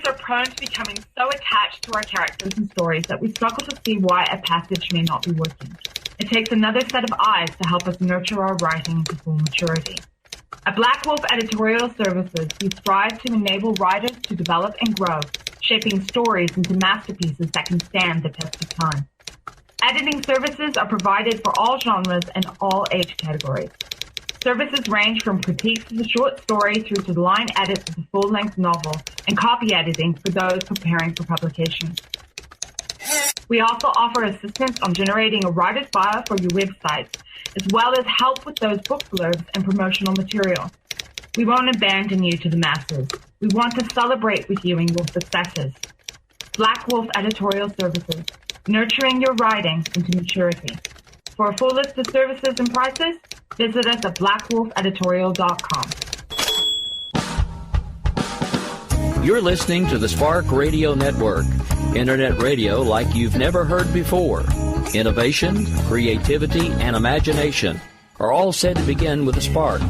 Readers are prone to becoming so attached to our characters and stories that we struggle to see why a passage may not be working. It takes another set of eyes to help us nurture our writing into full maturity. At Black Wolf Editorial Services, we strive to enable writers to develop and grow, shaping stories into masterpieces that can stand the test of time. Editing services are provided for all genres and all age categories. Services range from critiques of the short story through to line edits of the full-length novel and copy editing for those preparing for publication. We also offer assistance on generating a writer's bio for your websites, as well as help with those book blurbs and promotional material. We won't abandon you to the masses. We want to celebrate with you in your successes. Black Wolf Editorial Services, nurturing your writing into maturity. For a full list of services and prices, visit us at blackwolfeditorial.com. You're listening to the Spark Radio Network, internet radio like you've never heard before. Innovation, creativity, and imagination are all said to begin with a spark.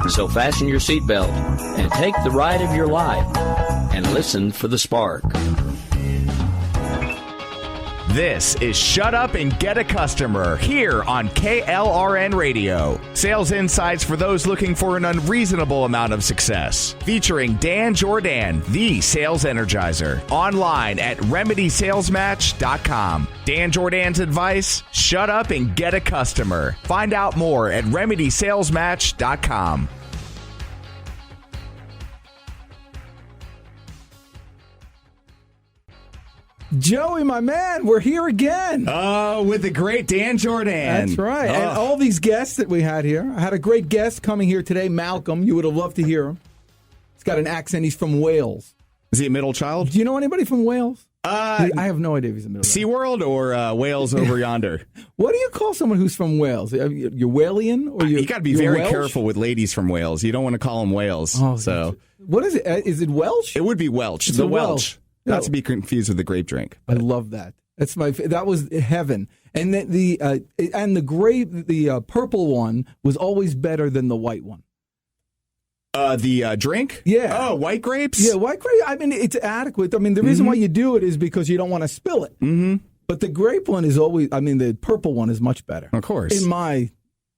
So fasten your seatbelt and take the ride of your life and listen for the spark. This is Shut Up and Get a Customer here on KLRN Radio. Sales insights for those looking for an unreasonable amount of success. Featuring Dan Jordan, the sales energizer. Online at RemedySalesMatch.com. Dan Jordan's advice, shut up and get a customer. Find out more at RemedySalesMatch.com. Joey, my man, we're here again. Oh, with the great Dan Jordan. That's right. And all these guests that we had here. I had a great guest coming here today, Malcolm. You would have loved to hear him. He's got an accent. He's from Wales. Is he a middle child? Do you know anybody from Wales? I have no idea if he's a middle child. SeaWorld or Wales over yonder? What do you call someone who's from Wales? You're Walian? Or you got to be very Welsh? careful with ladies from Wales. You don't want to call them Wales. Oh, so what is it? Is it Welsh? It would be Welsh. It's the a Welsh. Not to be confused with the grape drink. I love that. That was heaven. And the purple one was always better than the white one. The drink? Yeah. Oh, white grapes? Yeah, white grape. I mean, it's adequate. I mean, the reason why you do it is because you don't want to spill it. Mm-hmm. But the grape one is always, the purple one is much better. Of course. In my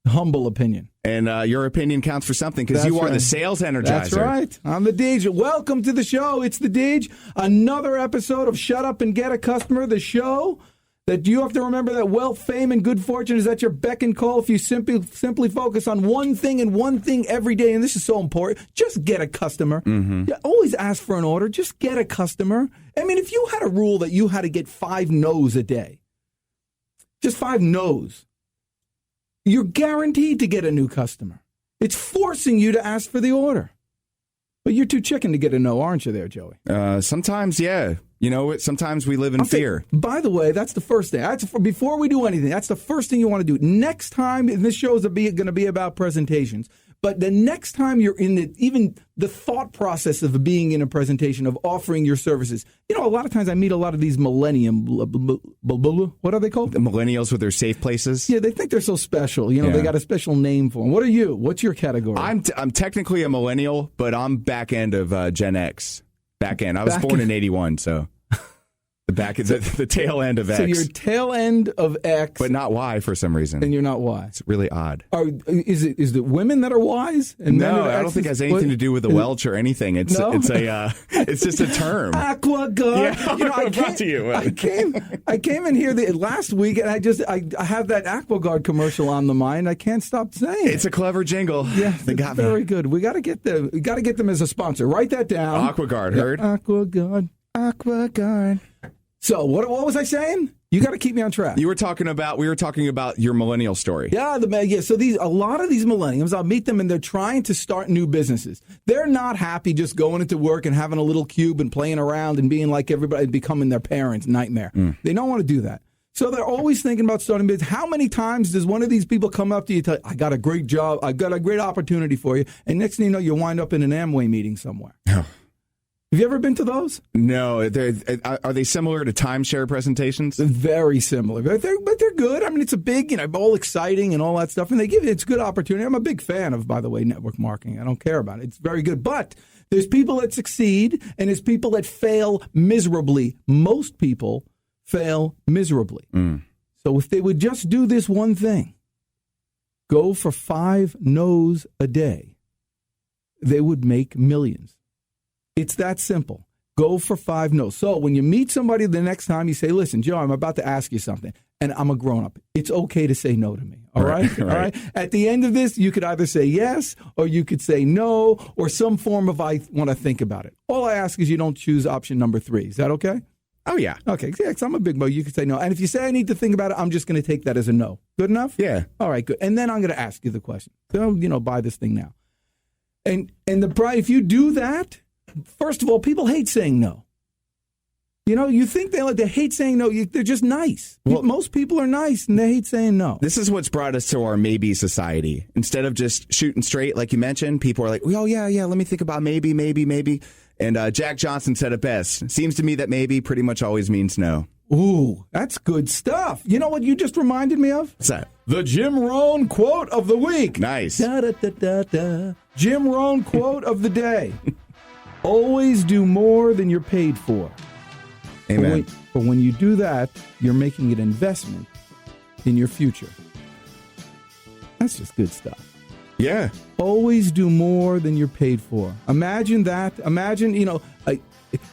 humble opinion. And your opinion counts for something because you are the sales energizer. That's right. I'm the Deej. Welcome to the show. It's the Deej. Another episode of Shut Up and Get a Customer, the show that you have to remember that wealth, fame, and good fortune is at your beck and call if you simply focus on one thing and one thing every day. And this is so important. Just get a customer. Mm-hmm. Yeah, always ask for an order. Just get a customer. I mean, if you had a rule that you had to get 5 no's a day, just 5 no's, you're guaranteed to get a new customer. It's forcing you to ask for the order. But you're too chicken to get a no, aren't you there, Joey? Sometimes, yeah. You know, sometimes we live in fear. By the way, that's the first thing. Before we do anything, that's the first thing you want to do. Next time, and this show is going to be about presentations, but the next time you're in even the thought process of being in a presentation, of offering your services, a lot of times I meet a lot of these what are they called? The millennials with their safe places. Yeah, they think they're so special. They got a special name for them. What are you? What's your category? I'm technically a millennial, but I'm back end of Gen X. Back end. I was born in 81, so the tail end of X. So you're tail end of X, but not Y for some reason. And you're not Y. It's really odd. Is it women that are Y's? And no, I don't think it has anything to do with the Welch or anything. It's just a term. AquaGuard. Yeah, brought to you. I came in here last week, and I have that AquaGuard commercial on the mind. I can't stop saying it. It's a clever jingle. Yeah, they got me. Very good. We got to get them. We got to get them as a sponsor. Write that down. AquaGuard. Heard? AquaGuard. So what was I saying? You got to keep me on track. We were talking about your millennial story. Yeah, So a lot of these millennials, I'll meet them and they're trying to start new businesses. They're not happy just going into work and having a little cube and playing around and being like everybody, becoming their parents' nightmare. They don't want to do that. So they're always thinking about starting business. How many times does one of these people come up to you and tell you, I got a great job, I got a great opportunity for you, and next thing you know, you wind up in an Amway meeting somewhere. Have you ever been to those? No. Are they similar to timeshare presentations? Very similar, but they're good. I mean, it's a big, all exciting and all that stuff, and it's a good opportunity. I'm a big fan of, by the way, network marketing. I don't care about it. It's very good, but there's people that succeed, and there's people that fail miserably. Most people fail miserably. So if they would just do this one thing, go for 5 no's a day, they would make millions. It's that simple. Go for 5 no's. So when you meet somebody the next time, you say, listen, Joe, I'm about to ask you something, and I'm a grown-up. It's okay to say no to me, all right? All right? At the end of this, you could either say yes, or you could say no, or some form of I want to think about it. All I ask is you don't choose option number 3. Is that okay? Oh, yeah. Okay, yeah, 'cause I'm a big boy. You could say no. And if you say I need to think about it, I'm just going to take that as a no. Good enough? Yeah. All right, good. And then I'm going to ask you the question. So, buy this thing now. And if you do that, first of all, people hate saying no. You think they hate saying no. They're just nice. Well, most people are nice, and they hate saying no. This is what's brought us to our maybe society. Instead of just shooting straight, like you mentioned, people are like, oh, yeah, let me think about maybe. And Jack Johnson said it best. Seems to me that maybe pretty much always means no. Ooh, that's good stuff. You know what you just reminded me of? What's that? The Jim Rohn quote of the week. Nice. Da-da-da-da-da. Jim Rohn quote of the day. Always do more than you're paid for. Amen. But when you do that, you're making an investment in your future. That's just good stuff. Yeah. Always do more than you're paid for. Imagine that. Imagine,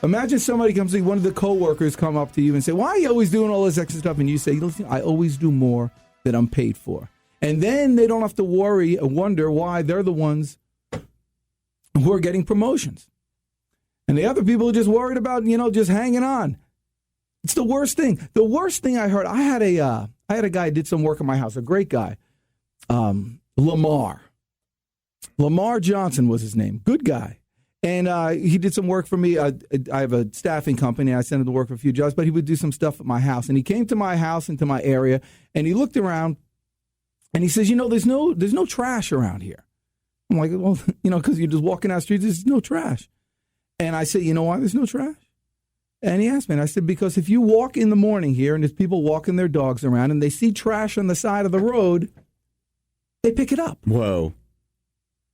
imagine somebody comes to you, one of the coworkers come up to you and say, why are you always doing all this extra stuff? And you say, listen, I always do more than I'm paid for. And then they don't have to worry or wonder why they're the ones who are getting promotions. And the other people are just worried about, just hanging on. It's the worst thing. The worst thing I heard, I had a guy who did some work in my house, a great guy, Lamar Johnson was his name. Good guy. And he did some work for me. I have a staffing company. I sent him to work for a few jobs, but he would do some stuff at my house. And he came to my house and to my area, and he looked around, and he says, there's no trash around here. I'm like, well, because you're just walking down the street, there's no trash. And I said, you know why there's no trash? And he asked me, and I said, because if you walk in the morning here and there's people walking their dogs around and they see trash on the side of the road, they pick it up. Whoa.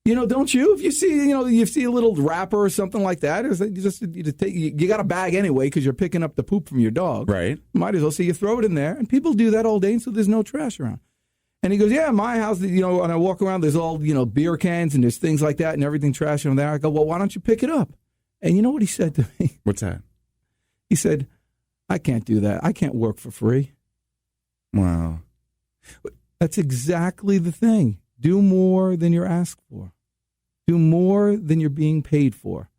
Don't you? If you see a little wrapper or something like that, you got a bag anyway because you're picking up the poop from your dog. Right. Might as well. So you throw it in there, and people do that all day, and so there's no trash around. And he goes, yeah, my house, when I walk around, there's all, beer cans and there's things like that and everything trash in there. I go, well, why don't you pick it up? And you know what he said to me? What's that? He said, I can't do that. I can't work for free. Wow. That's exactly the thing. Do more than you're asked for. Do more than you're being paid for.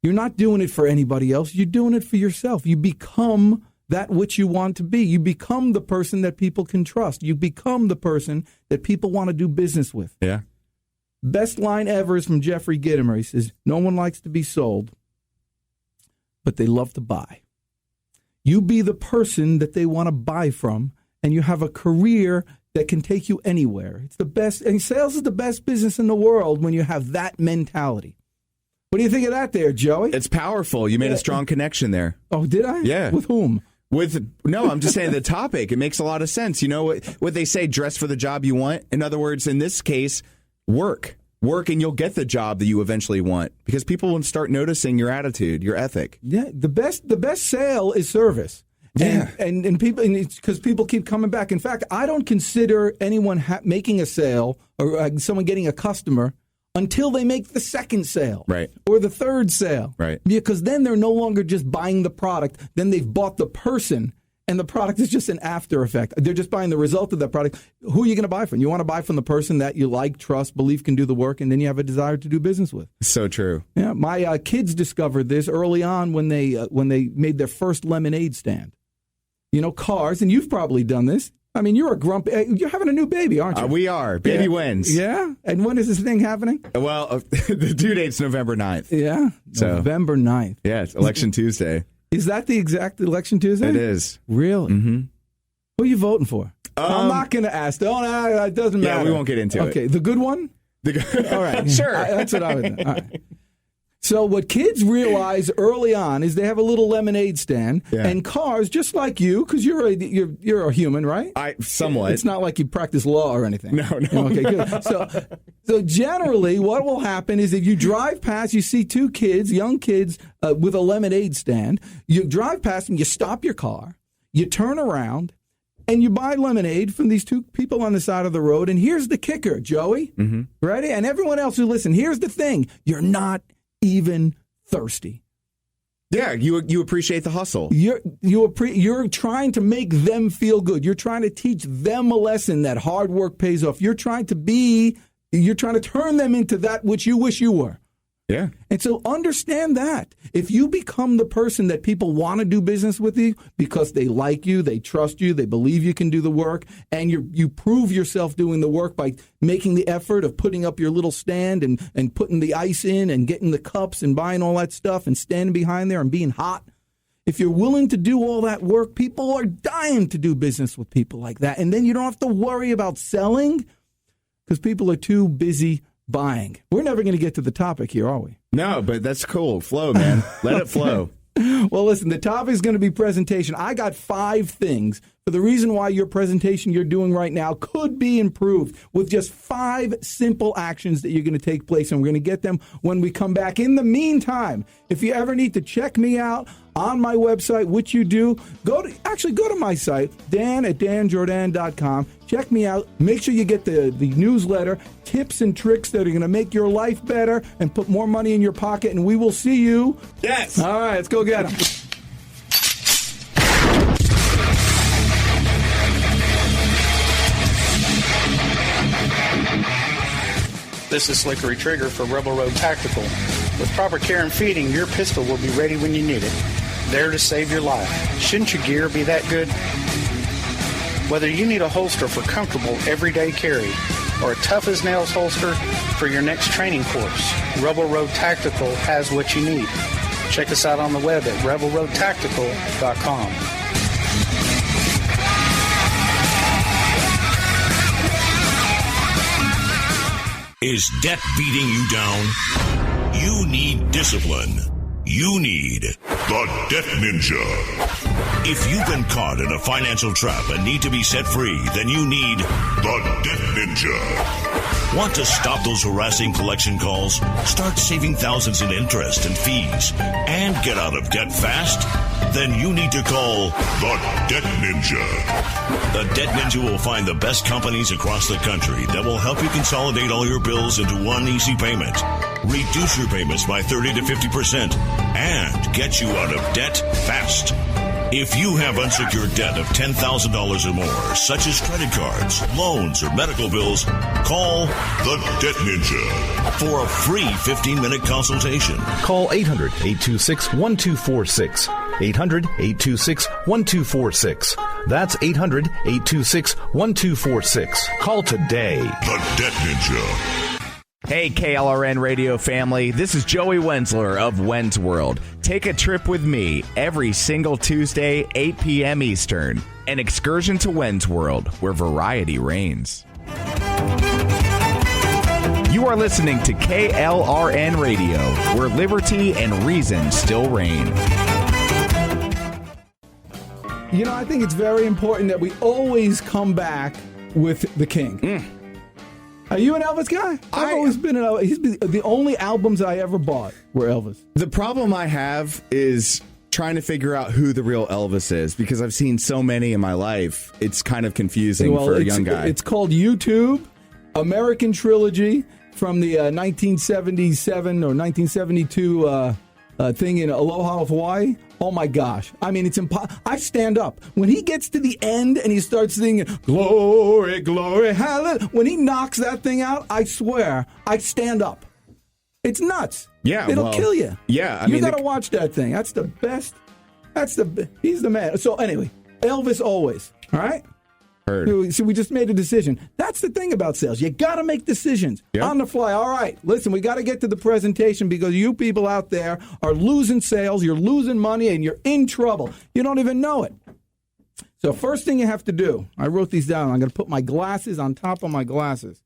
You're not doing it for anybody else. You're doing it for yourself. You become that which you want to be. You become the person that people can trust. You become the person that people want to do business with. Yeah. Best line ever is from Jeffrey Gitomer. He says, no one likes to be sold, but they love to buy. You be the person that they want to buy from, and you have a career that can take you anywhere. It's the best, and sales is the best business in the world when you have that mentality. What do you think of that there, Joey? It's powerful. You made a strong connection there. Oh, did I? Yeah. With whom? No, I'm just saying the topic. It makes a lot of sense. You know what they say, dress for the job you want? In other words, in this case, work. Work and you'll get the job that you eventually want because people will start noticing your attitude, your ethic. Yeah, the best sale is service. Yeah. And people, because people keep coming back. In fact, I don't consider anyone making a sale or someone getting a customer until they make the second sale. Right. Or the third sale. Right. Because then they're no longer just buying the product. Then they've bought the person, and the product is just an after effect. They're just buying the result of that product. Who are you going to buy from? You want to buy from the person that you like, trust, believe can do the work, and then you have a desire to do business with. So true. Yeah, my kids discovered this early on when they made their first lemonade stand. Cars, and you've probably done this. I mean, you're you're having a new baby, aren't you? We are. Baby wins. Yeah? And when is this thing happening? Well, the due date's November 9th. Yeah? So, November 9th. Yeah, it's Election Tuesday. Is that the exact Election Tuesday? It is. Really? Mm-hmm. Who are you voting for? I'm not going to ask. No, it doesn't matter. Yeah, we won't get into it. Okay, the good one? All right. Sure. That's what I would do. All right. So what kids realize early on is they have a little lemonade stand, and cars, just like you, because you're a human, right? Somewhat. It's not like you practice law or anything. No. Okay, good. So generally, what will happen is if you drive past, you see two kids, young kids, with a lemonade stand. You drive past them, you stop your car, you turn around, and you buy lemonade from these two people on the side of the road. And here's the kicker, Joey. Mm-hmm. Ready? And everyone else who listen, here's the thing: you're not even thirsty. Yeah, you appreciate the hustle. You're trying to make them feel good. You're trying to teach them a lesson that hard work pays off. You're trying to turn them into that which you wish you were. Yeah. And so understand that. If you become the person that people want to do business with you because they like you, they trust you, they believe you can do the work, and you prove yourself doing the work by making the effort of putting up your little stand and putting the ice in and getting the cups and buying all that stuff and standing behind there and being hot. If you're willing to do all that work, people are dying to do business with people like that. And then you don't have to worry about selling because people are too busy buying. We're never going to get to the topic here, are we? No, but that's cool. Flow, man. Let it flow. Well, listen, the topic is going to be presentation. I got 5 things for the reason why your presentation you're doing right now could be improved with just 5 simple actions that you're going to take place, and we're going to get them when we come back. In the meantime, if you ever need to check me out on my website, which you do, go to my site, dan@danjordan.com. Check me out. Make sure you get the newsletter, tips and tricks that are going to make your life better and put more money in your pocket, and we will see you. Yes. All right, let's go get them. This is Slickery Trigger for Rebel Road Tactical. With proper care and feeding, your pistol will be ready when you need it. There to save your life. Shouldn't your gear be that good? Whether you need a holster for comfortable everyday carry or a tough-as-nails holster for your next training course, Rebel Road Tactical has what you need. Check us out on the web at rebelroadtactical.com. Is debt beating you down? You need discipline. You need the Debt Ninja. If you've been caught in a financial trap and need to be set free, then you need the Debt Ninja. Want to stop those harassing collection calls, start saving thousands in interest and fees, and get out of debt fast? Then you need to call the Debt Ninja. The Debt Ninja will find the best companies across the country that will help you consolidate all your bills into one easy payment, reduce your payments by 30 to 50%, and get you out of debt fast. If you have unsecured debt of $10,000 or more, such as credit cards, loans, or medical bills, call the Debt Ninja for a free 15-minute consultation. Call 800-826-1246. 800-826-1246. That's 800-826-1246. Call today. The Debt Ninja. Hey, KLRN Radio family, this is Joey Wensler of Wens World. Take a trip with me every single Tuesday, 8 p.m. Eastern. An excursion to Wens World, where variety reigns. You are listening to KLRN Radio, where liberty and reason still reign. You know, I think it's very important that we always come back with the king. Are you an Elvis guy? I've always been an Elvis. He's been, the only albums I ever bought were Elvis. The problem I have is trying to figure out who the real Elvis is, because I've seen so many in my life. It's kind of confusing for a young guy. It's called YouTube, American Trilogy, from the 1977 or 1972 thing in Aloha, Hawaii. Oh my gosh. I mean, it's impossible. I stand up. When he gets to the end and he starts singing, glory, glory, hallelujah, when he knocks that thing out, I swear, I stand up. It's nuts. Yeah. It'll kill you. Yeah. You got to watch that thing. That's the best. He's the man. So anyway, Elvis always. All right? Heard. So we just made a decision. That's the thing about sales. You got to make decisions on the fly. All right, listen, we got to get to the presentation because you people out there are losing sales, you're losing money, and you're in trouble. You don't even know it. So first thing you have to do, I wrote these down. I'm going to put my glasses on top of my glasses.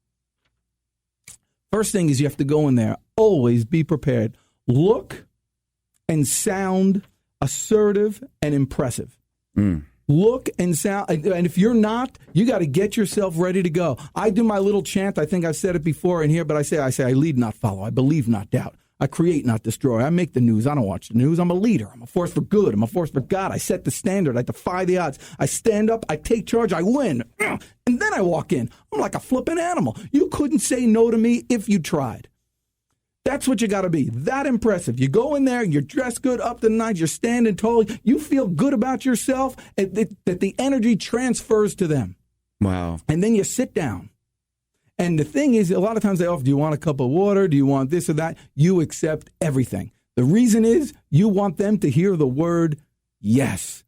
First thing is you have to go in there. Always be prepared. look and sound assertive and impressive. Look and sound, and if you're not, you got to get yourself ready to go. I do my little chant. I think I've said it before in here, but I say, I lead, not follow. I believe, not doubt. I create, not destroy. I make the news. I don't watch the news. I'm a leader. I'm a force for good. I'm a force for God. I set the standard. I defy the odds. I stand up. I take charge. I win. And then I walk in. I'm like a flipping animal. You couldn't say no to me if you tried. That's what you got to be. That impressive. You go in there, you're dressed good, up to the nines, you're standing tall, you feel good about yourself, and that the energy transfers to them. Wow. And then you sit down. And the thing is, a lot of times they offer, do you want a cup of water? Do you want this or that? You accept everything. The reason is you want them to hear the word yes.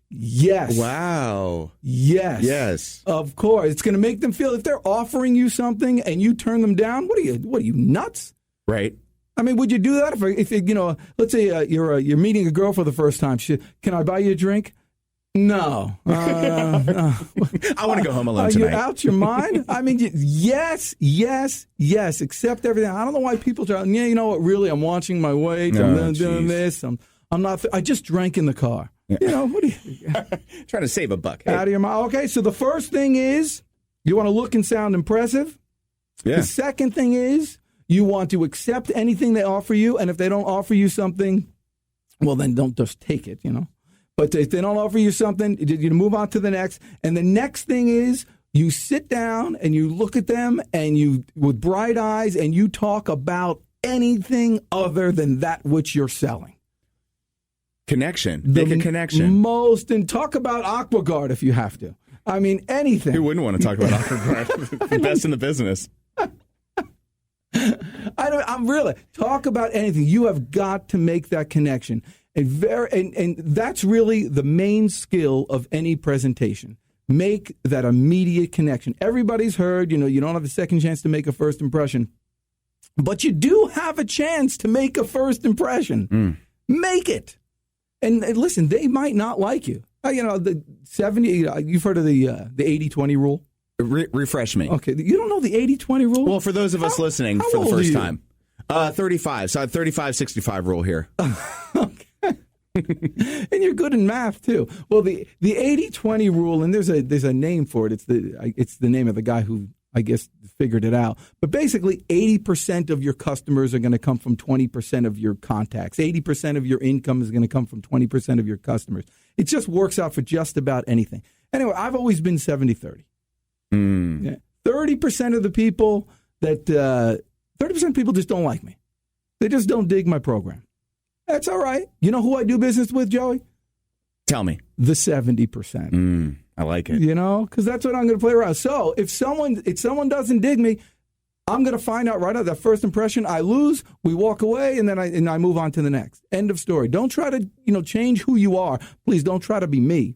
Yes. Wow. Yes. Yes. Of course. It's going to make them feel, if they're offering you something and you turn them down, what are you nuts? Right. I mean, would you do that if you know, let's say you're meeting a girl for the first time? Can I buy you a drink? No. I want to go home alone tonight. Are you out your mind? I mean, yes. Accept everything. I don't know why people try. Yeah, you know what? Really, I'm watching my weight. I'm doing this. I'm not. I just drank in the car. Yeah. You know, what are you trying to save a buck? Hey. Out of your mind. Okay, so the first thing is you want to look and sound impressive. Yeah. The second thing is you want to accept anything they offer you, and if they don't offer you something, well, then don't just take it, you know. But if they don't offer you something, you move on to the next. And the next thing is you sit down and you look at them and you, with bright eyes, and you talk about anything other than that which you're selling. Connection. Make a connection. And talk about AquaGuard if you have to. I mean, anything. Who wouldn't want to talk about AquaGuard? The best in the business. I'm really talk about anything. You have got to make that connection. And that's really the main skill of any presentation. Make that immediate connection. Everybody's heard, you don't have a second chance to make a first impression, but you do have a chance to make a first impression. Make it. And listen, they might not like you. The 70. You've heard of the 80-20 rule. Refresh me. Okay, you don't know the 80-20 rule? Well, for those of us listening for the first time, 35. So I have 35-65 rule here. Okay. And you're good in math too. Well, the 80-20 rule, and there's a name for it. It's the name of the guy who I guess figured it out. But basically, 80% of your customers are going to come from 20% of your contacts. 80% of your income is going to come from 20% of your customers. It just works out for just about anything. Anyway, I've always been 70-30. 30% of the people 30% of people just don't like me. They just don't dig my program. That's all right. You know who I do business with, Joey? Tell me. The 70%. I like it. Because that's what I'm going to play around. So if someone doesn't dig me, I'm going to find out right out that first impression. I lose, we walk away, and then I move on to the next. End of story. Don't try to change who you are. Please don't try to be me.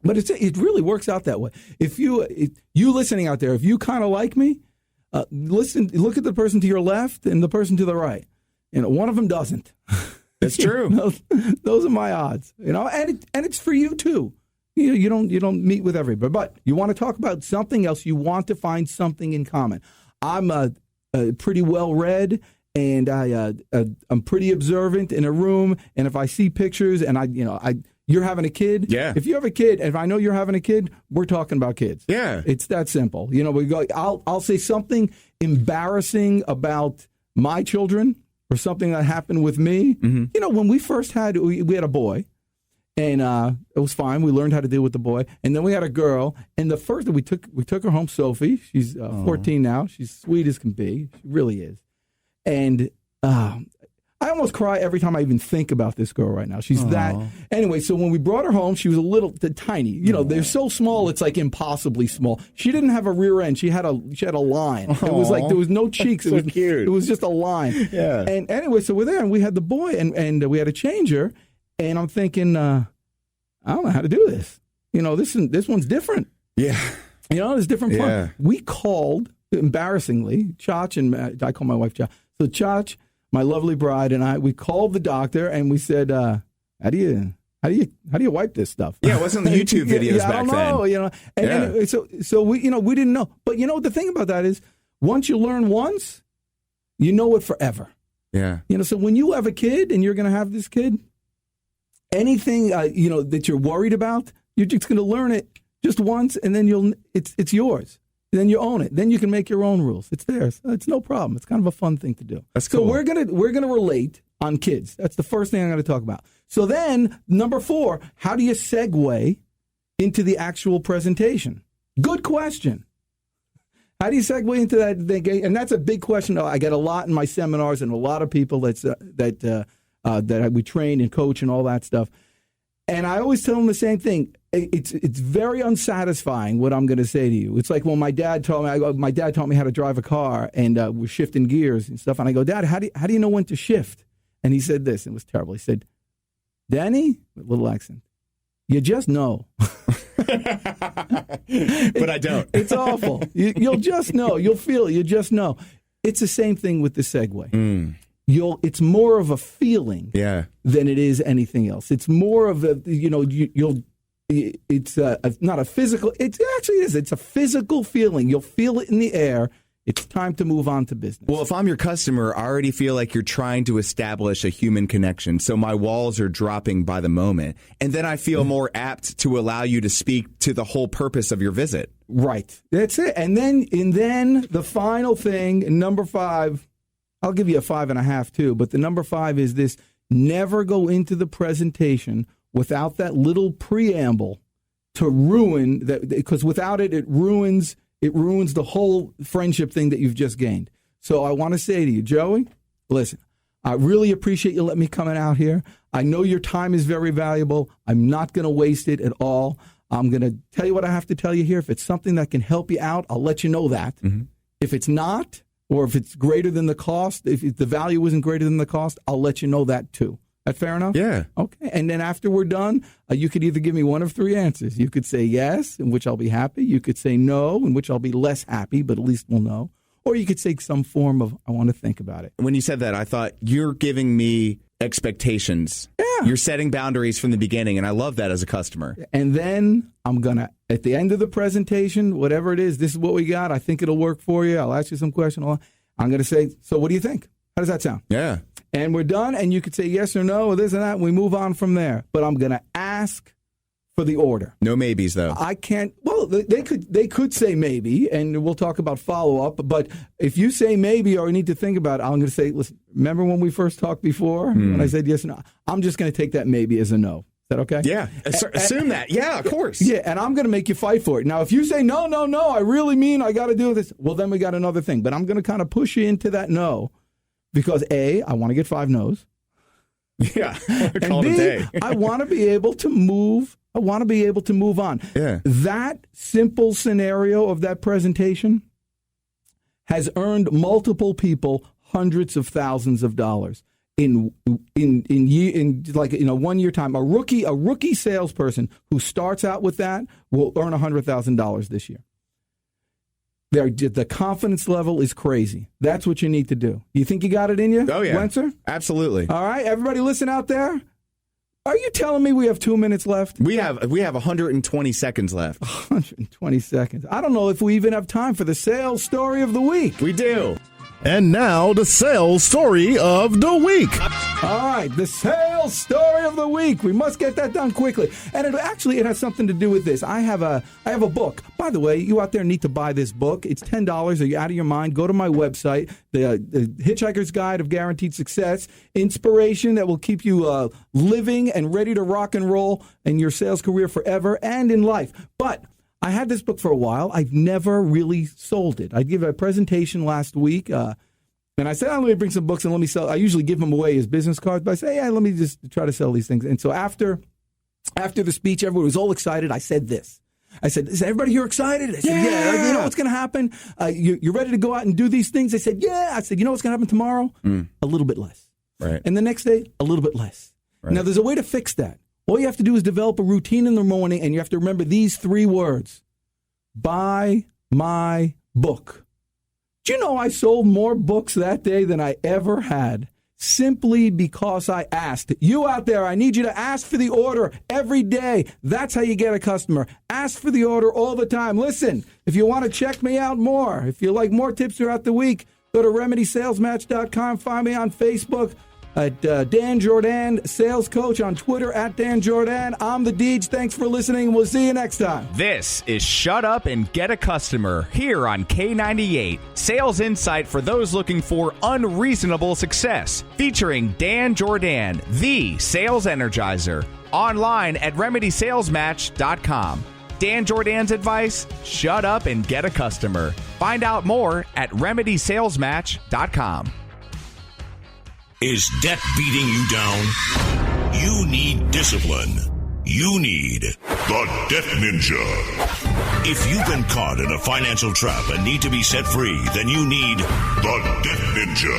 But it really works out that way. If you listening out there, if you kind of like me, look at the person to your left and the person to the right. One of them doesn't. That's true. Those are my odds. And it's for you too. You don't meet with everybody, but you want to talk about something else. You want to find something in common. I'm pretty well read, and I'm pretty observant in a room. And if I see pictures, and you're having a kid. Yeah. If you have a kid, if I know you're having a kid, we're talking about kids. Yeah. It's that simple. We go. I'll say something embarrassing about my children or something that happened with me. Mm-hmm. When we first we had a boy, and it was fine. We learned how to deal with the boy, and then we had a girl. And the first we took her home, Sophie. She's 14 now. She's sweet as can be. She really is. And I almost cry every time I even think about this girl right now. She's that. Anyway, so when we brought her home, she was a little tiny. They're so small, it's like impossibly small. She didn't have a rear end. She had a line. It was like there was no cheeks. So cute. It was just a line. Yeah. And anyway, so we're there, and we had the boy, and we had to change her. And I'm thinking, I don't know how to do this. This one's different. Yeah. It's different fun. Yeah. We called, embarrassingly, Chach, and I call my wife Chach. So Chach, my lovely bride, and we called the doctor, and we said, how do you wipe this stuff? Yeah, it wasn't the YouTube videos back then. I don't know, And anyway, so we we didn't know. But the thing about that is, once you learn once, you know it forever. Yeah. So when you have a kid and you're going to have this kid, anything that you're worried about, you're just going to learn it just once, and then it's yours. And then you own it. Then you can make your own rules. It's theirs. It's no problem. It's kind of a fun thing to do. That's cool. So we're gonna relate on kids. That's the first thing I'm going to talk about. So then, number 4, how do you segue into the actual presentation? Good question. How do you segue into that thing? And that's a big question. I get a lot in my seminars, and a lot of people that we train and coach and all that stuff. And I always tell them the same thing. It's very unsatisfying what I'm going to say to you. It's like when my dad taught me how to drive a car, and we're shifting gears and stuff. And I go, Dad, how do you know when to shift? And he said this. It was terrible. He said, Danny, with a little accent, you just know. But I don't. It's awful. You'll just know. You'll feel it. You just know. It's the same thing with the segue. It's more of a feeling than it is anything else. It's more of a, it's not a physical, it actually is. It's a physical feeling. You'll feel it in the air. It's time to move on to business. Well, if I'm your customer, I already feel like you're trying to establish a human connection. So my walls are dropping by the moment. And then I feel more apt to allow you to speak to the whole purpose of your visit. Right. That's it. And then the final thing, number 5, I'll give you a 5.5 too, but the number 5 is this: never go into the presentation without that little preamble to ruin that, because without it, it ruins the whole friendship thing that you've just gained. So I want to say to you, Joey, listen, I really appreciate you letting me come out here. I know your time is very valuable. I'm not going to waste it at all. I'm going to tell you what I have to tell you here. If it's something that can help you out, I'll let you know that. Mm-hmm. If it's not, or if it's greater than the cost, if the value isn't greater than the cost, I'll let you know that too. That fair enough? Yeah. Okay. And then after we're done, you could either give me one of 3 answers. You could say yes, in which I'll be happy. You could say no, in which I'll be less happy, but at least we'll know. Or you could say some form of, I want to think about it. When you said that, I thought, you're giving me expectations. Yeah. You're setting boundaries from the beginning, and I love that as a customer. And then I'm going to, at the end of the presentation, whatever it is, this is what we got. I think it'll work for you. I'll ask you some questions. I'm going to say, so what do you think? How does that sound? Yeah. And we're done, and you could say yes or no, or this and that, and we move on from there. But I'm going to ask for the order. No maybes, though. I can't. Well, they could say maybe, and we'll talk about follow-up. But if you say maybe or need to think about it, I'm going to say, listen, remember when we first talked before? When I said yes or no? I'm just going to take that maybe as a no. Is that okay? Yeah. Assume that. Yeah, of course. Yeah, and I'm going to make you fight for it. Now, if you say, no, I really mean I got to do this, well, then we got another thing. But I'm going to kind of push you into that no. Because A, I want to get 5 no's. Yeah. And B, I want to be able to move. I want to be able to move on. Yeah. That simple scenario of that presentation has earned multiple people hundreds of thousands of dollars in 1 year time. A rookie salesperson who starts out with that will earn $100,000 this year. The confidence level is crazy. That's what you need to do. You think you got it in you? Oh, yeah. Wencer? Absolutely. All right. Everybody listen out there. Are you telling me we have 2 minutes left? We have 120 seconds left. 120 seconds. I don't know if we even have time for the sales story of the week. We do. And now the sales story of the week. All right, the sales story of the week. We must get that done quickly. And it has something to do with this. I have a book. By the way, you out there need to buy this book. It's $10. Are you out of your mind? Go to my website, the Hitchhiker's Guide of Guaranteed Success. Inspiration that will keep you living and ready to rock and roll in your sales career forever and in life. But I had this book for a while. I've never really sold it. I gave a presentation last week, and I said, let me bring some books and let me sell. I usually give them away as business cards, but I say, let me just try to sell these things. And so after the speech, everyone was all excited. I said this. I said, is everybody here excited? I said, yeah. You know what's going to happen? You're ready to go out and do these things? They said, yeah. I said, you know what's going to happen tomorrow? A little bit less. Right. And the next day, a little bit less. Right. Now, there's a way to fix that. All you have to do is develop a routine in the morning, and you have to remember these 3 words. Buy my book. Do you know I sold more books that day than I ever had simply because I asked? You out there, I need you to ask for the order every day. That's how you get a customer. Ask for the order all the time. Listen, if you want to check me out more, if you like more tips throughout the week, Go to RemedySalesMatch.com. Find me on Facebook at Dan Jordan, Sales Coach, on Twitter at Dan Jordan. I'm the Deej. Thanks for listening. We'll see you next time. This is Shut Up and Get a Customer here on K98. Sales insight for those looking for unreasonable success. Featuring Dan Jordan, the Sales Energizer. Online at RemedySalesMatch.com. Dan Jordan's advice: shut up and get a customer. Find out more at RemedySalesMatch.com. Is debt beating you down? You need discipline. You need the Debt Ninja. If you've been caught in a financial trap and need to be set free, then you need the Debt Ninja.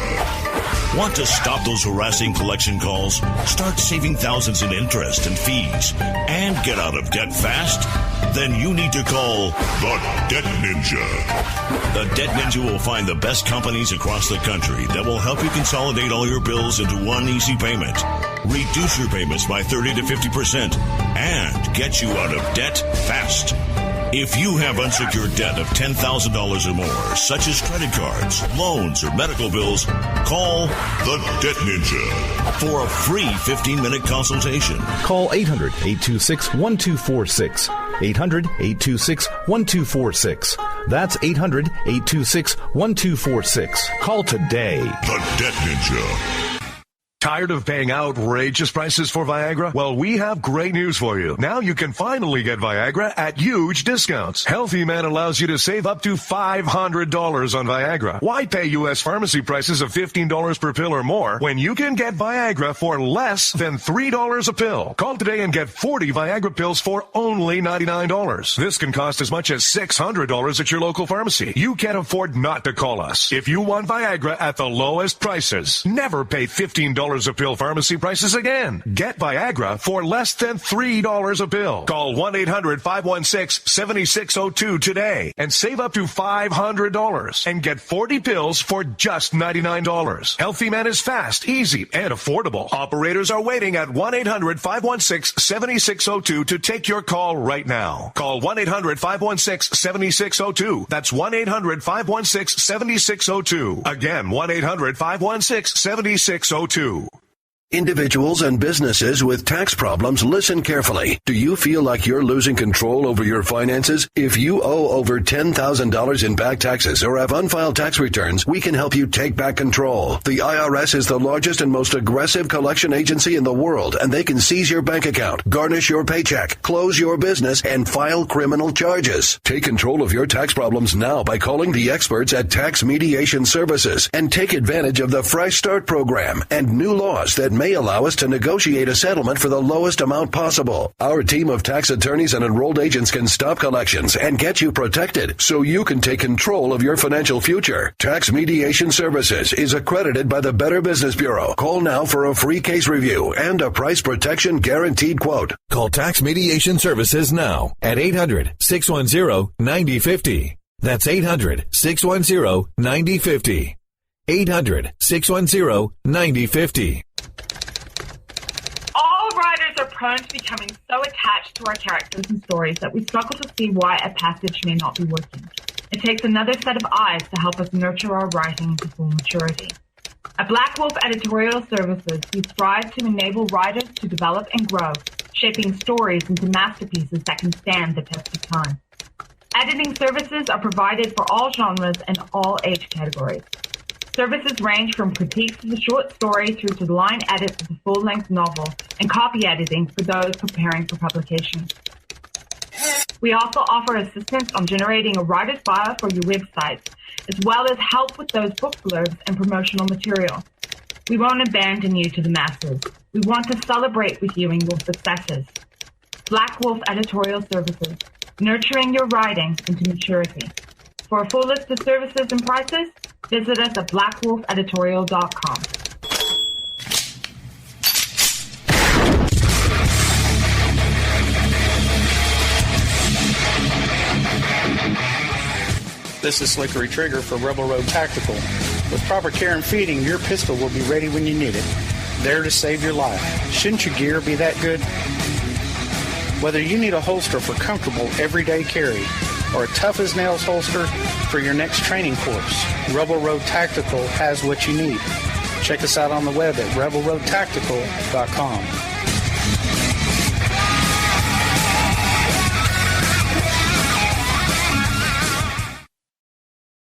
Want to stop those harassing collection calls? Start saving thousands in interest and fees and get out of debt fast? Then you need to call the Debt Ninja. The Debt Ninja will find the best companies across the country that will help you consolidate all your bills into one easy payment, reduce your payments by 30 to 50%, and get you out of debt fast. If you have unsecured debt of $10,000 or more, such as credit cards, loans, or medical bills, call the Debt Ninja for a free 15-minute consultation. Call 800-826-1246. 800-826-1246. That's 800-826-1246. Call today. The Debt Ninja. Tired of paying outrageous prices for Viagra? Well, we have great news for you. Now you can finally get Viagra at huge discounts. Healthy Man allows you to save up to $500 on Viagra. Why pay U.S. pharmacy prices of $15 per pill or more when you can get Viagra for less than $3 a pill? Call today and get 40 Viagra pills for only $99. This can cost as much as $600 at your local pharmacy. You can't afford not to call us. If you want Viagra at the lowest prices, never pay $15 a pill pharmacy prices again. Get Viagra for less than $3 a pill. Call 1-800-516-7602 today and save up to $500 and get 40 pills for just $99. Healthy Man is fast, easy, and affordable. Operators are waiting at 1-800-516-7602 to take your call right now. Call 1-800-516-7602. That's 1-800-516-7602. Again, 1-800-516-7602. Individuals and businesses with tax problems, listen carefully. Do you feel like you're losing control over your finances? If you owe over $10,000 in back taxes or have unfiled tax returns, we can help you take back control. The IRS is the largest and most aggressive collection agency in the world, and they can seize your bank account, garnish your paycheck, close your business, and file criminal charges. Take control of your tax problems now by calling the experts at Tax Mediation Services and take advantage of the Fresh Start program and new laws that may allow us to negotiate a settlement for the lowest amount possible. Our team of tax attorneys and enrolled agents can stop collections and get you protected so you can take control of your financial future. Tax Mediation Services is accredited by the Better Business Bureau. Call now for a free case review and a price protection guaranteed quote. Call Tax Mediation Services now at 800-610-9050. That's 800-610-9050. 800-610-9050. All writers are prone to becoming so attached to our characters and stories that we struggle to see why a passage may not be working. It takes another set of eyes to help us nurture our writing to full maturity. At Black Wolf Editorial Services, we strive to enable writers to develop and grow, shaping stories into masterpieces that can stand the test of time. Editing services are provided for all genres and all age categories. Services range from critiques of the short story through to the line edits of the full-length novel and copy editing for those preparing for publication. We also offer assistance on generating a writer's bio for your websites, as well as help with those book blurbs and promotional material. We won't abandon you to the masses. We want to celebrate with you in your successes. Black Wolf Editorial Services, nurturing your writing into maturity. For a full list of services and prices, visit us at blackwolfeditorial.com. This is Slickery Trigger for Rebel Road Tactical. With proper care and feeding, your pistol will be ready when you need it, there to save your life. Shouldn't your gear be that good? Whether you need a holster for comfortable everyday carry or a tough-as-nails holster for your next training course, Rebel Road Tactical has what you need. Check us out on the web at rebelroadtactical.com.